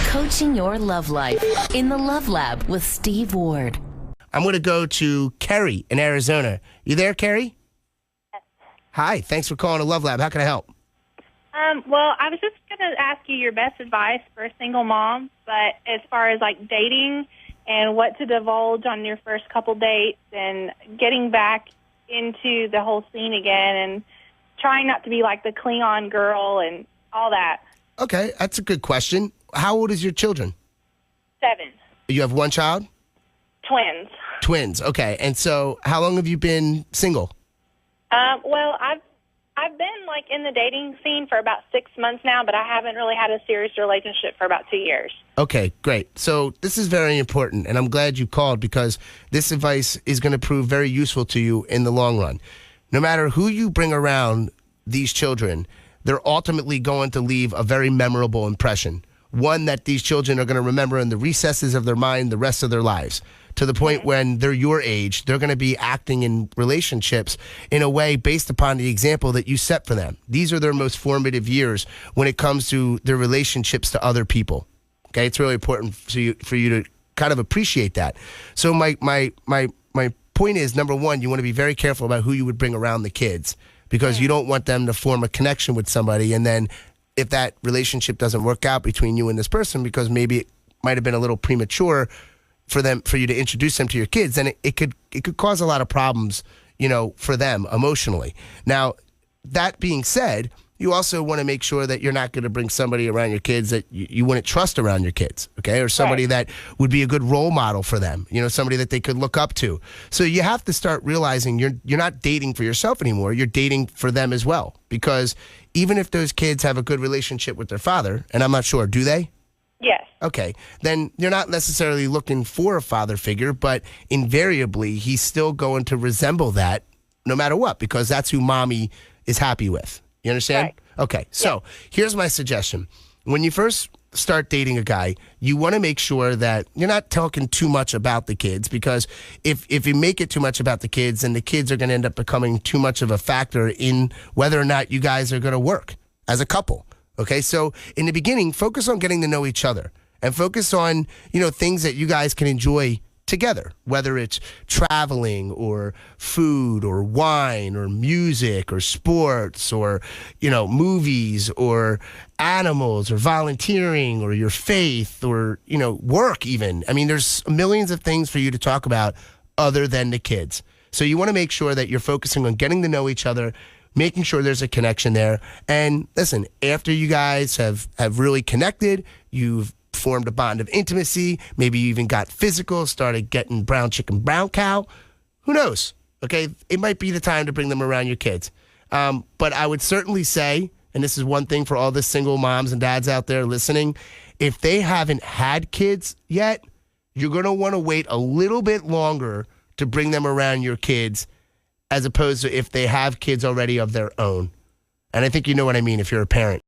Coaching your love life in the Love Lab with Steve Ward. I'm going to go to Kerry in Arizona. You there, Kerry? Yes. Hi, thanks for calling the Love Lab. How can I help? Well, I was just going to ask you your best advice for a single mom, but as far as like dating and what to divulge on your first couple dates and getting back into the whole scene again and trying not to be like the cling-on girl and all that. Okay, that's a good question. How old is your children? 7. You have one child? Twins. Twins, okay. And so how long have you been single? Well, I've been like in the dating scene for about 6 months now, but I haven't really had a serious relationship for about 2 years. Okay, great. So this is very important, and I'm glad you called because this advice is going to prove very useful to you in the long run. No matter who you bring around these children, they're ultimately going to leave a very memorable impression, one that these children are going to remember in the recesses of their mind the rest of their lives, to the point when they're your age, they're going to be acting in relationships in a way based upon the example that you set for them. These are their most formative years when it comes to their relationships to other people. Okay, it's really important for you to kind of appreciate that. So my point is, number one, you want to be very careful about who you would bring around the kids, because you don't want them to form a connection with somebody, and then if that relationship doesn't work out between you and this person, because maybe it might have been a little premature for you to introduce them to your kids, then it could cause a lot of problems, for them emotionally. Now, that being said, you also want to make sure that you're not going to bring somebody around your kids that you wouldn't trust around your kids, okay? Or somebody that would be a good role model for them, somebody that they could look up to. So you have to start realizing you're not dating for yourself anymore. You're dating for them as well. Because even if those kids have a good relationship with their father, and I'm not sure, do they? Yes. Okay, then you're not necessarily looking for a father figure, but invariably he's still going to resemble that no matter what, because that's who mommy is happy with. You understand? Right. Okay, so here's my suggestion. When you first start dating a guy, you want to make sure that you're not talking too much about the kids, because if you make it too much about the kids, then the kids are going to end up becoming too much of a factor in whether or not you guys are going to work as a couple. Okay, so in the beginning, focus on getting to know each other and focus on, things that you guys can enjoy together, whether it's traveling or food or wine or music or sports or, movies or animals or volunteering or your faith or, work even. I mean, there's millions of things for you to talk about other than the kids. So you want to make sure that you're focusing on getting to know each other, making sure there's a connection there. And listen, after you guys have really connected, you've formed a bond of intimacy, maybe you even got physical, started getting brown chicken, brown cow, who knows? Okay, it might be the time to bring them around your kids. But I would certainly say, and this is one thing for all the single moms and dads out there listening, if they haven't had kids yet, you're going to want to wait a little bit longer to bring them around your kids, as opposed to if they have kids already of their own. And I think you know what I mean if you're a parent.